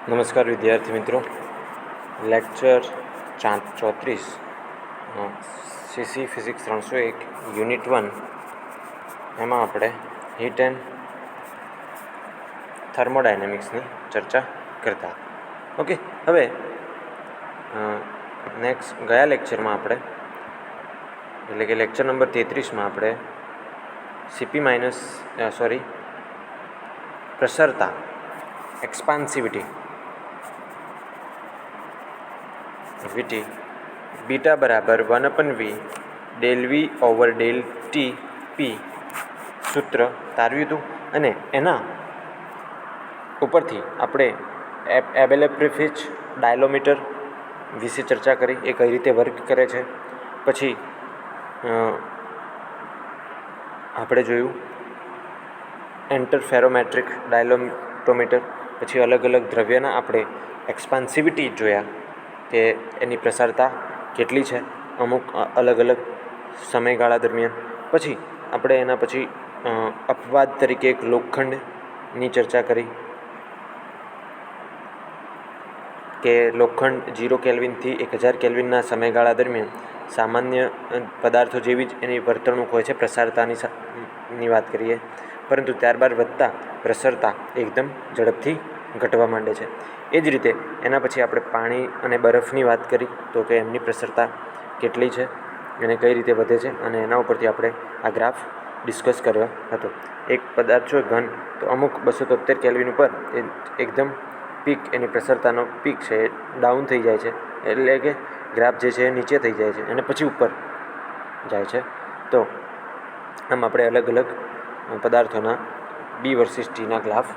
નમસ્કાર વિદ્યાર્થી મિત્રો. લેક્ચર 34 સીસી ફિઝિક્સ 301 યુનિટ 1 એમાં આપણે હીટ એન્ડ થર્મોડાયનેમિક્સની ચર્ચા કરતા. ઓકે, હવે ગયા લેક્ચરમાં આપણે એટલે કે લેક્ચર નંબર 33માં આપણે પ્રસરતા એક્સપાન્સિવિટી બીટા બરાબર 1/v del V over del T P સૂત્ર તારવ્યું હતું, અને એના ઉપરથી આપણે એબેલેપ્રીફિચ ડાયલોમીટર વિશે ચર્ચા કરી, એ કઈ રીતે વર્ક કરે છે. પછી આપણે જોયું એન્ટરફેરોમેટ્રિક ડાયલોટોમીટર. પછી અલગ અલગ દ્રવ્યના આપણે એક્સપાન્સિવિટી જોયા કે એની પ્રસારતા કેટલી છે અમુક અલગ અલગ સમયગાળા દરમિયાન. પછી આપણે એના પછી અપવાદ તરીકે એક લોખંડની ચર્ચા કરી કે લોખંડ 0 કેલ્વિનથી 1000 કેલ્વિનના સમયગાળા દરમિયાન સામાન્ય પદાર્થો જેવી જ એની વર્તણૂક હોય છે, પ્રસારતાની વાત કરીએ, પરંતુ ત્યારબાદ વધતા પ્રસરતા એકદમ ઝડપથી ઘટવા માંડે છે. એ જ રીતે એના પછી આપણે પાણી અને બરફની વાત કરી તો કે એમની પ્રસરતા કેટલી છે અને કઈ રીતે વધે છે, અને એના ઉપરથી આપણે આ ગ્રાફ ડિસ્કસ કર્યો હતો. એક પદાર્થ છે ઘન, તો અમુક 273 કેલ્વિન ઉપર એ એકદમ પીક, એની પ્રસરતાનો પીક છે એ ડાઉન થઈ જાય છે, એટલે કે ગ્રાફ જે છે એ નીચે થઈ જાય છે અને પછી ઉપર જાય છે. તો આમ આપણે અલગ અલગ પદાર્થોના બી વર્સિસ ટીના ગ્રાફ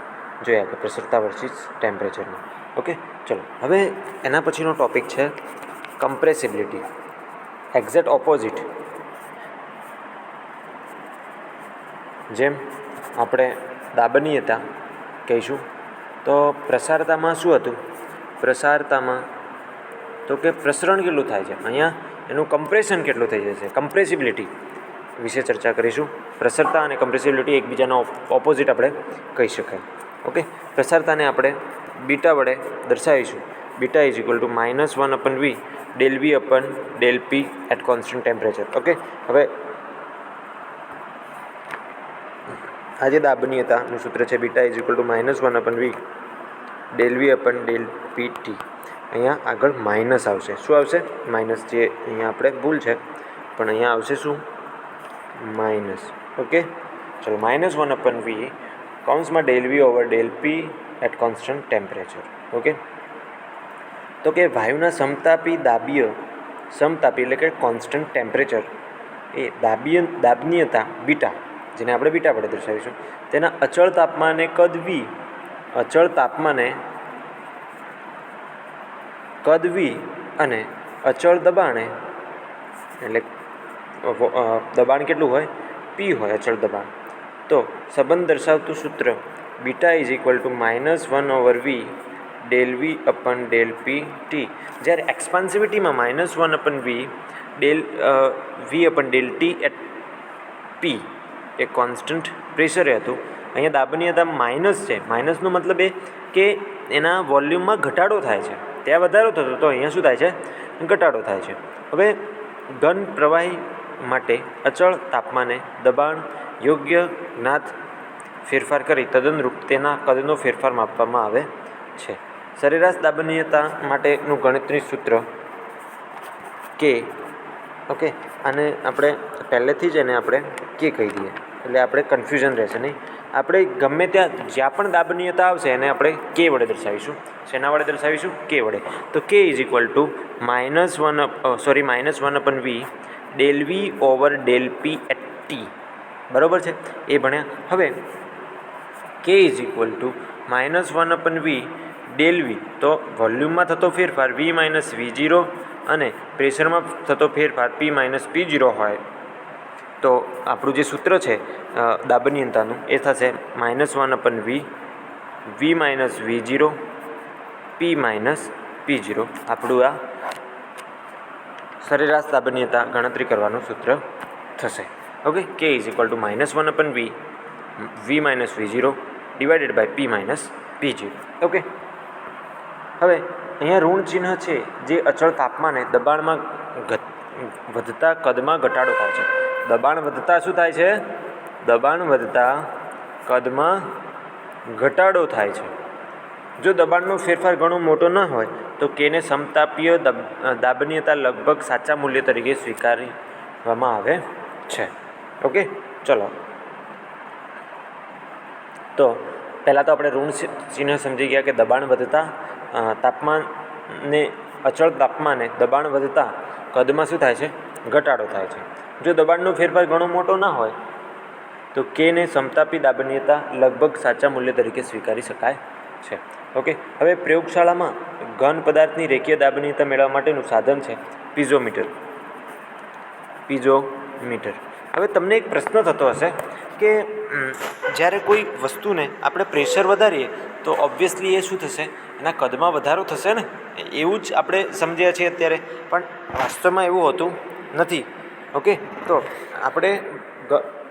જોયા કે પ્રસરતા વર્સિસ ટેમ્પરેચરના. ઓકે, ચલો હવે એના પછીનો ટૉપિક છે કમ્પ્રેસિબિલિટી, એક્ઝેક્ટ ઓપોઝિટ. જેમ આપણે દાબનીયતા કહીશું, તો પ્રસારતામાં શું હતું? પ્રસારતામાં તો કે પ્રસરણ કેટલું થાય છે, અહીંયા એનું કમ્પ્રેશન કેટલું થઈ જશે, કમ્પ્રેસિબિલિટી વિશે ચર્ચા કરીશું. પ્રસરતા અને કમ્પ્રેસિબિલિટી એકબીજાનો ઓપોઝિટ આપણે કહી શકાય. ઓકે, પ્રસારતાને આપણે બીટા વડે દર્શાવીશું. Beta is equal to -1/v del V upon del P at constant temperature. Okay, હવે આજે દાબનીયતાનું સૂત્ર છે beta is equal to -1/v del V upon del P T. અહીંયા આગળ માઇનસ આવશે. શું આવશે? માઇનસ. જે અહીંયા આપણે ભૂલ છે, પણ અહીંયા આવશે શું? માઇનસ. ઓકે, ચલો -1/v કૌંસમાં del V over del P at constant temperature. Okay, તો કે વાયુના સમતાપી એટલે કે કોન્સ્ટન્ટ ટેમ્પરેચર એ દાબનીયતા બીટા, જેને આપણે બીટા વડે દર્શાવીશું, તેના અચળ તાપમાને કદ વી અને અચળ દબાણે, એટલે દબાણ કેટલું હોય? પી હોય, અચળ દબાણ. તો સંબંધ દર્શાવતું સૂત્ર beta is equal to -1/v del V upon del P T. જ્યારે એક્સપાન્સિવિટીમાં -1/v del V upon del T at P એ કોન્સ્ટન્ટ પ્રેશરે હતું. અહીંયા દાબનીયતા માઇનસ છે. માઇનસનો મતલબ એ કે એના વોલ્યુમમાં ઘટાડો થાય છે, ત્યાં વધારો થતો, તો અહીંયા શું થાય છે? ઘટાડો થાય છે. હવે ઘન પ્રવાહી માટે અચળ તાપમાને દબાણ યોગ્ય જ્ઞાત ફેરફાર કરી તદનુરૂપ તેના કદનો ફેરફાર માપવામાં આવે છે. સરેરાશ દાબનીયતા માટેનું ગણતરી સૂત્ર કે. ઓકે, અને આપણે પહેલેથી જ એને આપણે કે કહી દઈએ, એટલે આપણે કન્ફ્યુઝન રહેશે નહીં. આપણે ગમે ત્યાં જ્યાં પણ દાબનીયતા આવશે એને આપણે કે વડે દર્શાવીશું. શેના વડે દર્શાવીશું? કે વડે. તો કે is equal to -1/v del V over del P at T. બરાબર છે, એ ભણ્યા. હવે કે is equal to -1/v del V, તો વોલ્યુમમાં થતો ફેરફાર v - v0 અને પ્રેશરમાં થતો ફેરફાર p - p0 હોય, તો આપણું જે સૂત્ર છે દાબનીયતાનું એ થશે -1/v v - v0 p - p0. આપણું આ સરેરાશ દાબનીયતા ગણતરી કરવાનું સૂત્ર થશે. ઓકે, કે is equal to -1/v v - v0 divided by p - p0. Okay, હવે અહીંયા ઋણ ચિહ્ન છે જે અચળ તાપમાને દબાણમાં વધતા કદમાં ઘટાડો થાય છે. દબાણ વધતા શું થાય છે? દબાણ વધતા કદમાં ઘટાડો થાય છે. જો દબાણનો ફેરફાર ઘણો મોટો ન હોય તો કેને સમતાપીય દાબનીયતા લગભગ સાચા મૂલ્ય તરીકે સ્વીકારવામાં આવે છે. ઓકે, ચલો. તો પહેલાં તો આપણે ઋણ ચિહ્ન સમજી ગયા કે દબાણ વધતા તાપમાનને અચળ તાપમાને દબાણ વધતા કદમાં શું થાય છે? ઘટાડો થાય છે. જો દબાણનો ફેરફાર ઘણો મોટો ના હોય તો કેને સમતાપી દાબનીયતા લગભગ સાચા મૂલ્ય તરીકે સ્વીકારી શકાય છે. ઓકે, હવે પ્રયોગશાળામાં ઘન પદાર્થની રેખીય દાબનીયતા મેળવવા માટેનું સાધન છે પીઝોમીટર. હવે તમને એક પ્રશ્ન થતો હશે કે જ્યારે કોઈ વસ્તુને આપણે પ્રેશર વધારીએ તો ઓબ્વિયસલી એ શું થશે? એના કદમાં વધારો થશે ને. એવું જ આપણે સમજ્યા છીએ અત્યારે, પણ વાસ્તવમાં એવું હોતું નથી. ઓકે, તો આપણે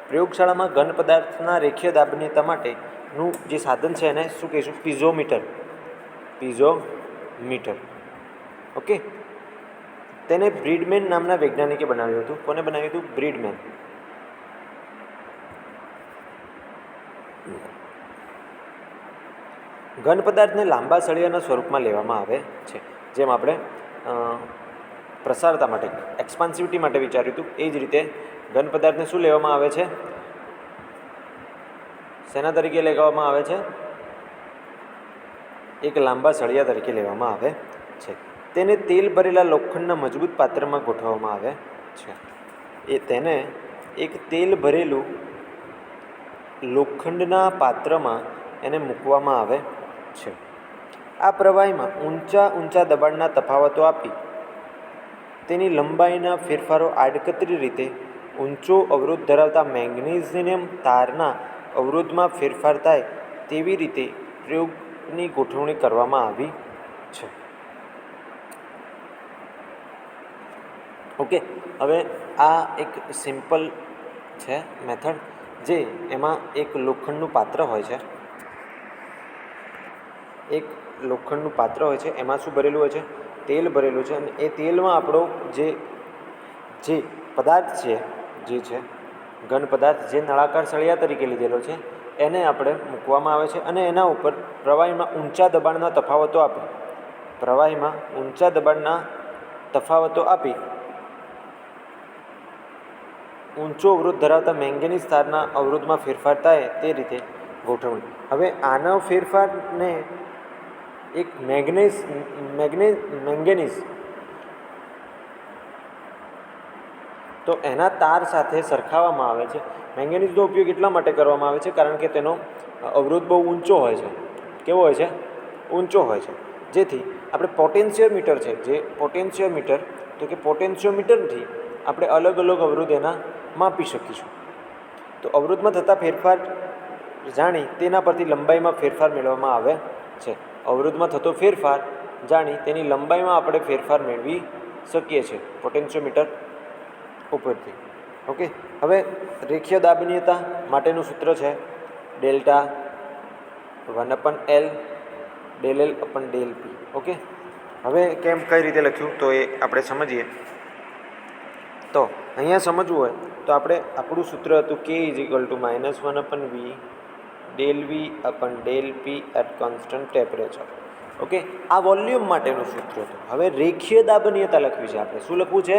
પ્રયોગશાળામાં ઘન પદાર્થના રેખીય દાબનીયતા માટેનું જે સાધન છે એને શું કહીશું? પીઝોમીટર. ઓકે, તેને બ્રીડમેન નામના વૈજ્ઞાનિકે બનાવ્યું હતું. કોને બનાવ્યું હતું? બ્રીડમેન. ઘન પદાર્થને લાંબા સળિયાના સ્વરૂપમાં લેવામાં આવે છે. જેમ આપણે પ્રસારતા માટે એક્સપાન્સિવિટી માટે વિચાર્યું હતું, એ જ રીતે ઘન પદાર્થને શું લેવામાં આવે છે? શેના તરીકે લેવામાં આવે છે? એક લાંબા સળિયા તરીકે લેવામાં આવે છે. તેને તેલ ભરેલા લોખંડના મજબૂત પાત્રમાં ગોઠવવામાં આવે છે. તેને એક તેલ ભરેલું લોખંડના પાત્રમાં એને મૂકવામાં આવે છે. આ પ્રવાહીમાં ઊંચા દબાણના તફાવતો આપી તેની લંબાઈના ફેરફારો આડકતરી રીતે ઊંચો અવરોધ ધરાવતા મેગ્નેશિયમ તારના અવરોધમાં ફેરફાર થાય તેવી રીતે પ્રયોગની ગોઠવણી કરવામાં આવી છે. ઓકે, હવે આ એક સિમ્પલ છે મેથડ, જે એમાં એક લોખંડનું પાત્ર હોય છે. એમાં શું ભરેલું હોય છે? તેલ ભરેલું છે. અને એ તેલમાં આપણો જે પદાર્થ છે, જે છે ઘન પદાર્થ, જે નળાકાર સળિયા તરીકે લીધેલો છે, એને આપણે મૂકવામાં આવે છે. અને એના ઉપર પ્રવાહીમાં ઊંચા દબાણના તફાવતો આપી ઊંચો અવરોધ ધરાવતા મેંગેનીઝ તારના અવરોધમાં ફેરફાર થાય તે રીતે ગોઠવણી. હવે આના ફેરફારને એક મેંગેનીઝ તો એના તાર સાથે સરખાવવામાં આવે છે. મેંગેનીઝનો ઉપયોગ એટલા માટે કરવામાં આવે છે કારણ કે તેનો અવરોધ બહુ ઊંચો હોય છે. કેવો હોય છે? ઊંચો હોય છે. જેથી આપણે પોટેન્શિયોમીટર છે, તો કે પોટેન્શિયોમીટરથી આપણે અલગ અલગ અવરોધ એના માપી શકીશું. તો અવરોધમાં થતા ફેરફાર જાણી તેના પરથી લંબાઈમાં ફેરફાર મેળવવામાં આવે છે. અવરોધમાં થતો ફેરફાર જાણી તેની લંબાઈમાં આપણે ફેરફાર મેળવી શકીએ છીએ પોટેન્શિયોમીટર ઉપરથી. ઓકે, હવે રેખીય દાબનીયતા માટેનું સૂત્ર છે delta 1/L ∂L/del P. Okay, હવે કઈ રીતે લખ્યું તો એ આપણે સમજીએ. તો અહીંયા સમજવું હોય તો આપણું સૂત્ર હતું K -1/V ∂V/del P at constant temperature. Okay, આ વોલ્યુમ માટેનું સૂત્ર હતું. હવે રેખીય દાબનીયતા લખવી છે આપણે. શું લખવું છે?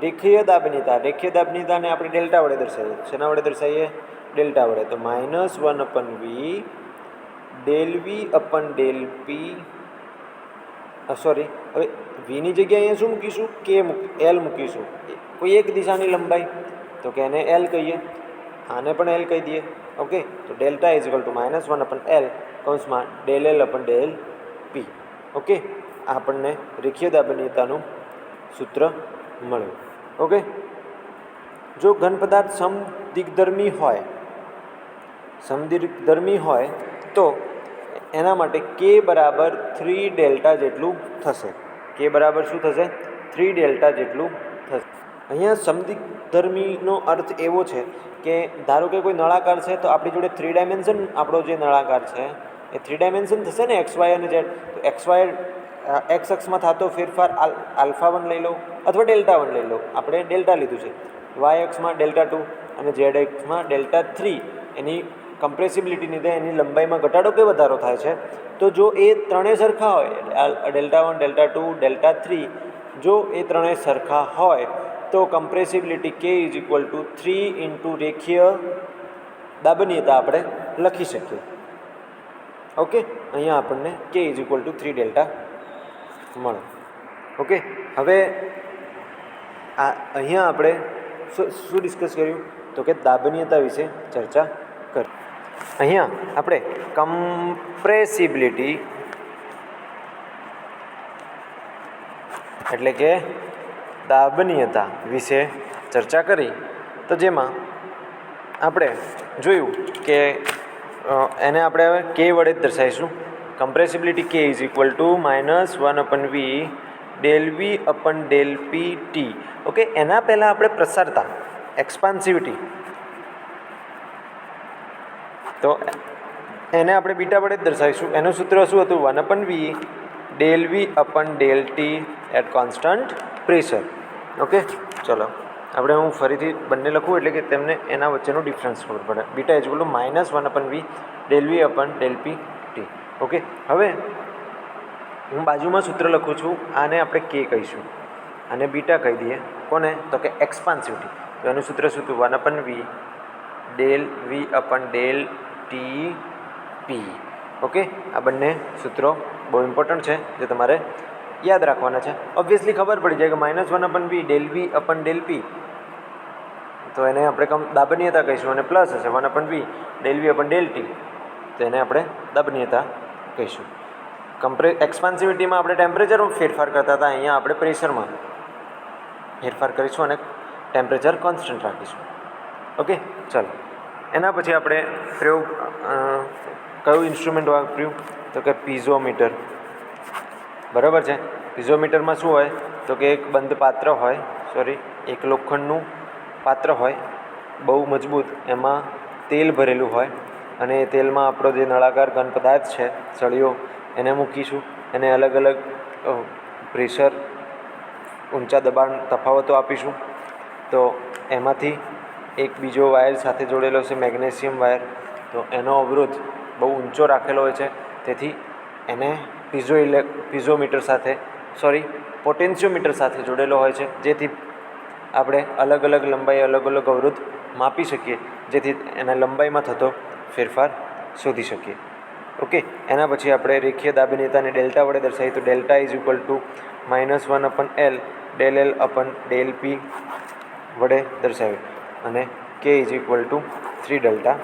રેખીય દાબનીયતાને આપણે ડેલ્ટા વડે દર્શાવીએ. શેના વડે દર્શાવીએ? ડેલ્ટા વડે. તો -1/V ∂V/del P. હવે વીની જગ્યાએ અહીંયા શું મૂકીશું? L મૂકીશું. કોઈ એક દિશાની લંબાઈ, તો કે એને L કહીએ, આને પણ L કહી દઈએ. ઓકે, તો delta -1/L ∂L/del P. Okay, આપણને રેખીય દાબનીયતાનું સૂત્ર મળ્યું. ઓકે, જો ઘન પદાર્થ સમદિગ્ધર્મી હોય તો એના માટે K બરાબર 3 ડેલ્ટા જેટલું થશે. K બરાબર શું થશે? 3 ડેલ્ટા જેટલું થશે. અહીંયા સમદિગ્ધર્મીનો અર્થ એવો છે કે ધારો કે કોઈ નળાકાર છે, તો આપણી જોડે 3 ડાયમેન્શન આપણો જે નળાકાર છે એ 3 ડાયમેન્શન થશે ને, XY અને Z. તો XY એક્સ અક્ષમાં થતો ફેરફાર આલ્ફા 1 લઈ લો અથવા ડેલ્ટા 1 લઈ લો. આપણે ડેલ્ટા લીધું છે. વાય એક્સમાં ડેલ્ટા 2 અને ઝેડ એક્સમાં ડેલ્ટા 3. એની કમ્પ્રેસિબિલિટીને લીધે એની લંબાઈમાં ઘટાડો કે વધારો થાય છે. તો જો એ ત્રણેય સરખા હોય, ડેલ્ટા 1, ડેલ્ટા 2, ડેલ્ટા 3, જો એ ત્રણેય સરખા હોય તો કમ્પ્રેસિબિલિટી K is equal two 3 into રેખીય દાબનીયતા આપણે લખી શકીએ. ઓકે, અહીંયા આપણને કે ઇઝ ઇક્વલ ટુ 3 ડેલ્ટા મળે. ઓકે, હવે અહીંયા આપણે શું ડિસ્કસ કર્યું તો કે દાબનીયતા વિશે ચર્ચા કરી. અહીંયા આપણે કમ્પ્રેસિબિલિટી એટલે કે દાબનીયતા વિશે ચર્ચા કરી. તો જેમાં આપણે જોયું કે એને આપણે હવે કે વડે જ દર્શાવીશું. Compressibility K is equal to -1/v del V upon del P T. Okay, એના પહેલાં આપણે પ્રસારતા એક્સપાન્સિવિટી, તો એને આપણે બીટા વડે જ દર્શાવીશું. એનું સૂત્ર શું હતું? 1/v del V upon del T at constant pressure. Okay, ચલો આપણે હું ફરીથી બંને લખું એટલે કે તેમને એના વચ્ચેનો ડિફરન્સ ખબર પડે. Beta is equal to -1/v del V upon del P T. Okay, હવે હું બાજુમાં સૂત્ર લખું છું. આને આપણે કે કહીશું, આને બીટા કહી દઈએ. કોને? તો કે એક્સપાન્સિવિટી. તો એનું સૂત્ર શું હતું? 1/v del V upon del T P. Okay, આ બંને સૂત્રો બહુ ઇમ્પોર્ટન્ટ છે જે તમારે યાદ રાખવાના છે. ઓબ્વિયસલી ખબર પડી જાય કે -1/v del V upon del પી, તો એને આપણે દાબનીયતા કહીશું. અને પ્લસ હશે 1/v del V upon del T, તો એને આપણે દાબનીયતા કહીશું. એક્સપાન્સિવિટીમાં આપણે ટેમ્પરેચરમાં ફેરફાર કરતા હતા, અહીંયા આપણે પ્રેશરમાં ફેરફાર કરીશું અને ટેમ્પરેચર કોન્સ્ટન્ટ રાખીશું. ઓકે, ચાલો એના પછી આપણે પ્રયોગ કયું ઇન્સ્ટ્રુમેન્ટ વાપર્યું? તો કે પીઝોમીટર. બરાબર છે. પીઝોમીટરમાં શું હોય તો કે એક બંધ પાત્ર હોય, એક લોખંડનું પાત્ર હોય બહુ મજબૂત, એમાં તેલ ભરેલું હોય અને એ તેલમાં આપણો જે નળાકાર ઘન પદાર્થ છે સળિયો એને મૂકીશું. એને અલગ અલગ પ્રેશર, ઊંચા દબાણ તફાવતો આપીશું. તો એમાંથી એક બીજો વાયર સાથે જોડેલો છે, મેગ્નેશિયમ વાયર. તો એનો અવરોધ બહુ ઊંચો રાખેલો હોય છે, તેથી એને પીઝોમીટર સાથે પોટેન્શિયોમીટર સાથે જોડેલો હોય છે, જેથી આપણે અલગ અલગ લંબાઈ, અલગ અલગ અવરોધ માપી શકીએ, જેથી એના લંબાઈમાં થતો ફેરફાર શોધી શકીએ. ઓકે, એના પછી આપણે રેખીય દાબનીયતાને ડેલ્ટા વડે દર્શાવીએ. તો delta is equal to -1/L del L upon del P વડે દર્શાવીએ અને કે ઇઝ ઇક્વલ ટુ 3 ડેલ્ટા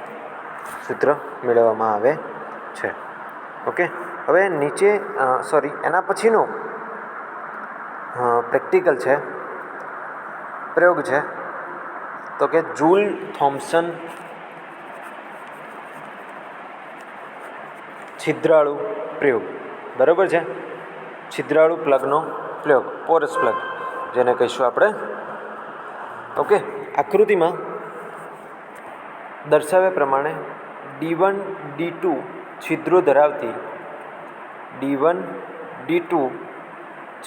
સૂત્ર મેળવવામાં આવે છે. ઓકે, હવે નીચે એના પછીનો પ્રેક્ટિકલ છે, પ્રયોગ છે, તો કે જૂલ થોમ્સન છિદ્રાળુ પ્રયોગ. બરાબર છે. છિદ્રાળુ પ્લગનો પ્રયોગ, પોરસ પ્લગ જેને કહીશું આપણે. ઓકે, આકૃતિમાં દર્શાવ્યા પ્રમાણે D1 D2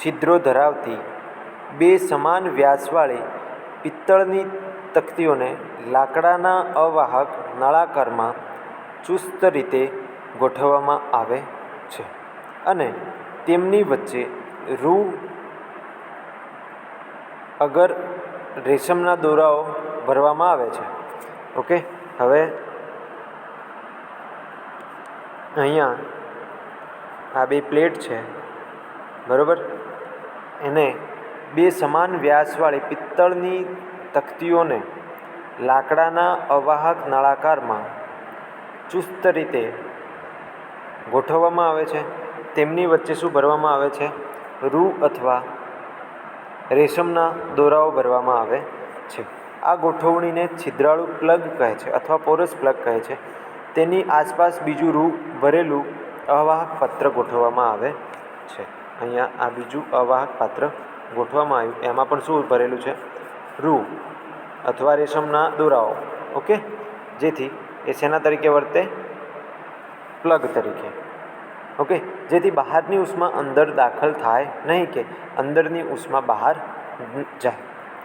છિદ્રો ધરાવતી બે સમાન વ્યાસવાળી પિત્તળની તકતીઓને લાકડાના અવાહક નળાકારમાં ચુસ્ત રીતે ગોઠવવામાં આવે છે અને તેમની વચ્ચે અગર રેશમના દોરાઓ ભરવામાં આવે છે. ઓકે, હવે અહીંયા આ બે પ્લેટ છે, બરાબર, એને બે સમાન વ્યાસવાળી પિત્તળની તકતીઓને લાકડાના અવાહક નળાકારમાં ચુસ્ત રીતે ગોઠવવામાં આવે છે. તેમની વચ્ચે શું ભરવામાં આવે છે? અથવા રેશમના દોરાઓ ભરવામાં આવે છે. આ ગોઠવણીને છિદ્રાળુ પ્લગ કહે છે અથવા પોરસ પ્લગ કહે છે. તેની આસપાસ બીજું ભરેલું અવાહક પાત્ર ગોઠવવામાં આવે છે. અહીંયા આ બીજું અવાહક પાત્ર ગોઠવવામાં આવ્યું, એમાં પણ શું ભરેલું છે? અથવા રેશમના દોરાઓ. ઓકે, જેથી એ શેના તરીકે વર્તે? પ્લગ તરીકે. ઓકે, જેથી બહારની ઉષ્મા અંદર દાખલ થાય નહીં કે અંદરની ઉષ્મા બહાર જાય.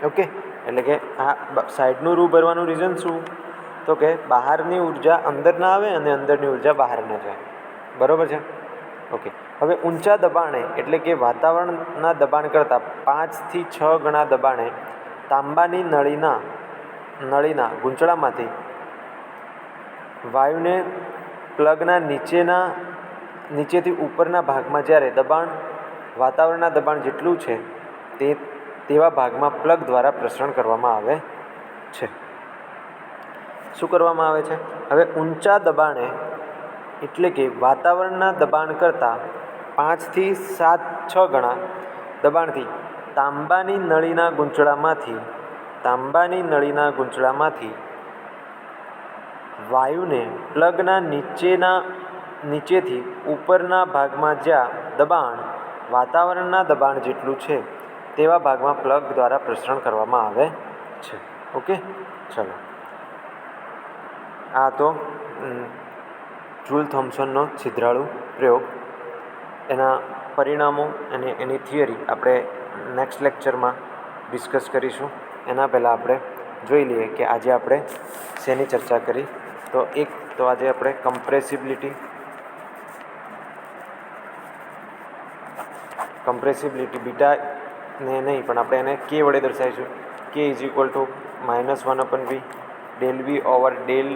ઓકે, એટલે કે આ સાઈડનું રૂ ભરવાનું રીઝન શું? તો કે બહારની ઉર્જા અંદર ના આવે અને અંદરની ઉર્જા બહાર ના જાય. બરાબર છે? ઓકે, હવે ઊંચા દબાણે એટલે કે વાતાવરણના દબાણ કરતાં 5 થી 6 ગણા દબાણે તાંબાની નળીના ગૂંચળામાંથી વાયુને પ્લગના નીચેથી ઉપરના ભાગમાં જ્યારે દબાણ વાતાવરણના દબાણ જેટલું છે તેવા ભાગમાં પ્લગ દ્વારા પ્રસરણ કરવામાં આવે છે. શું કરવામાં આવે છે? હવે ઊંચા દબાણે એટલે કે વાતાવરણના દબાણ કરતાં 5 થી 6 ગણા દબાણથી તાંબાની નળીના ગૂંચળામાંથી વાયુને પ્લગના નીચેથી ઉપરના ભાગમાં જ્યાં દબાણ વાતાવરણના દબાણ જેટલું છે તેવા ભાગમાં પ્લગ દ્વારા પ્રસરણ કરવામાં આવે છે. ઓકે, ચલો, આ તો જૂલ થોમ્સનનો છિદ્રાળુ પ્રયોગ. એના પરિણામો અને એની થિયરી આપણે નેક્સ્ટ લેક્ચરમાં ડિસ્કસ કરીશું. એના પહેલાં આપણે જોઈ લઈએ કે આજે આપણે શેની ચર્ચા કરી. તો આજે આપણે કમ્પ્રેસિબિલિટી બીટાને નહીં પણ આપણે એને કે વડે દર્શાવીશું. કે = -1/v del v over del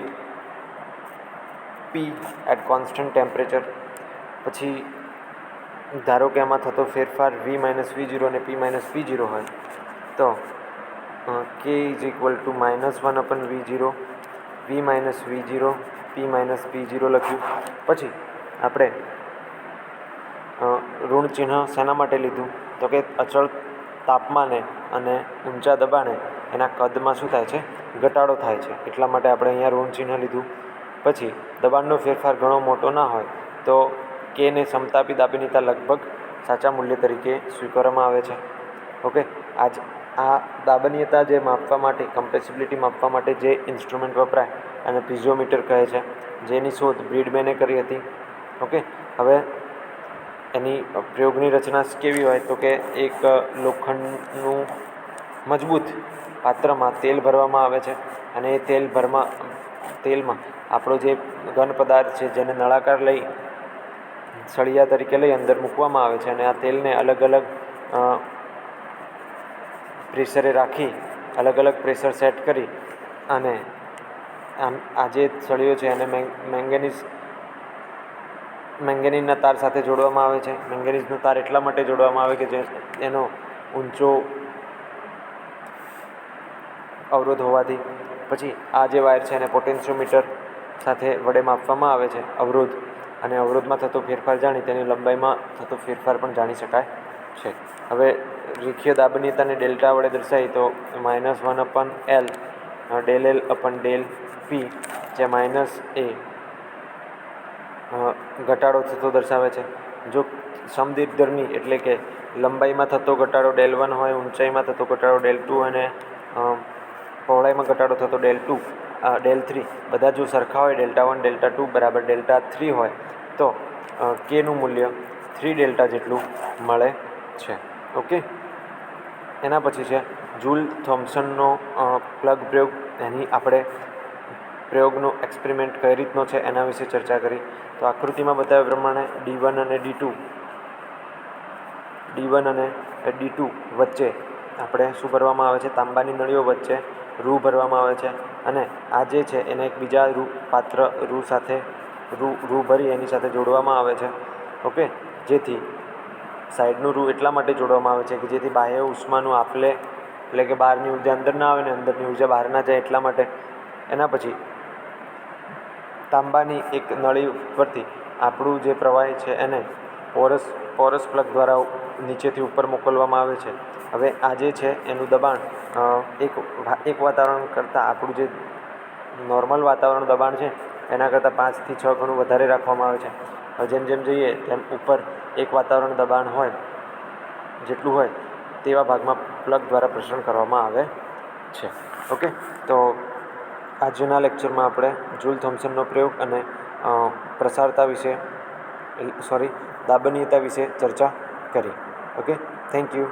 p at constant temperature. પછી ધારો કે આમાં થતો ફેરફાર v - v0 અને p - p0 હોય તો k = -1/v0 v - v0 p - p0 લખ્યું. પછી આપણે ઋણ ચિહ્ન શેના માટે લીધું? તો કે અચળ તાપમાને અને ઊંચા દબાણે એના કદમાં શું થાય છે? ઘટાડો થાય છે. એટલા માટે આપણે અહીંયા ઋણ ચિહ્ન લીધું. પછી દબાણનો ફેરફાર ઘણો મોટો ના હોય તો કેને સમતાપી દાબનીયતા લગભગ સાચા મૂલ્ય તરીકે સ્વીકારવામાં આવે છે. ઓકે, આ દાબનીયતા જે માપવા માટે, કમ્પ્રેસિબિલિટી માપવા માટે જે ઇન્સ્ટ્રુમેન્ટ વપરાય અને પીઝોમીટર કહે છે, જેની શોધ બ્રીડમેને કરી હતી. ઓકે, હવે એની પ્રયોગની રચના કેવી હોય? તો કે એક લોખંડનું મજબૂત પાત્રમાં તેલ ભરવામાં આવે છે અને એ તેલમાં આપણો જે ઘન પદાર્થ છે જેને નળાકાર લઈ સળિયા તરીકે લઈ અંદર મૂકવામાં આવે છે અને આ તેલને અલગ અલગ પ્રેશરે રાખી અલગ અલગ પ્રેશર સેટ કરી અને આ જે સળિયો છે એને મેંગેનીઝના તાર સાથે જોડવામાં આવે છે. મેંગેનીઝનો તાર એટલા માટે જોડવામાં આવે કે જે એનો ઊંચો અવરોધ હોવાથી. પછી આ જે વાયર છે એને પોટેન્શિયોમીટર સાથે વડે માપવામાં આવે છે અવરોધ, અને અવરોધમાં થતો ફેરફાર જાણી તેની લંબાઈમાં થતો ફેરફાર પણ જાણી શકાય છે. હવે રેખીય દાબનીયતાને ડેલ્ટા વડે દર્શાવી તો -1/L del L upon del P, જે -a ઘટાડો થતો દર્શાવે છે. જો સમદીર્ઘધર્મી એટલે કે લંબાઈમાં થતો ઘટાડો del1 હોય, ઊંચાઈમાં થતો ઘટાડો del2 અને પહોળાઈમાં ઘટાડો થતો del3 બધા જો સરખા હોય, Δ1 Δ2 બરાબર Δ3 હોય તો કેનું મૂલ્ય 3 ડેલ્ટા જેટલું મળે છે. ઓકે, એના પછી છે જૂલ થોમ્સનનો પ્લગ પ્રયોગ. એની આપણે પ્રયોગનો એક્સપેરિમેન્ટ કઈ રીતનો છે એના વિશે ચર્ચા કરી. તો આકૃતિમાં બતાવ્યા પ્રમાણે D1 અને D2 વચ્ચે આપણે શું ભરવામાં આવે છે? તાંબાની નળીઓ વચ્ચે રૂ ભરવામાં આવે છે અને આ જે છે એને એક બીજા પાત્ર રૂ ભરી એની સાથે જોડવામાં આવે છે. ઓકે, જેથી સાઈડનું રૂ એટલા માટે જોડવામાં આવે છે કે જેથી બાહ્ય ઉષ્માનું આપલે એટલે કે બહારની ઉર્જા અંદર ના આવે ને અંદરની ઉર્જા બહાર ના જાય એટલા માટે. એના પછી તાંબાની એક નળી પરથી આપણું જે પ્રવાહી છે એને પોરસ પ્લગ દ્વારા નીચેથી ઉપર મોકલવામાં આવે છે. હવે આ જે છે એનું દબાણ એક વાતાવરણ કરતાં આપણું જે નોર્મલ વાતાવરણ દબાણ છે એના કરતાં 5 થી 6 ગણું વધારે રાખવામાં આવે છે. હવે જેમ જેમ જઈએ તેમ ઉપર એક વાતાવરણ દબાણ હોય જેટલું હોય તેવા ભાગમાં પ્લગ દ્વારા પ્રસરણ કરવામાં આવે છે. ઓકે, તો આજના લેક્ચરમાં આપણે જૂલ થોમ્સનનો પ્રયોગ અને પ્રસારતા વિશે દાબનીયતા વિશે ચર્ચા કરી. Okay, thank you.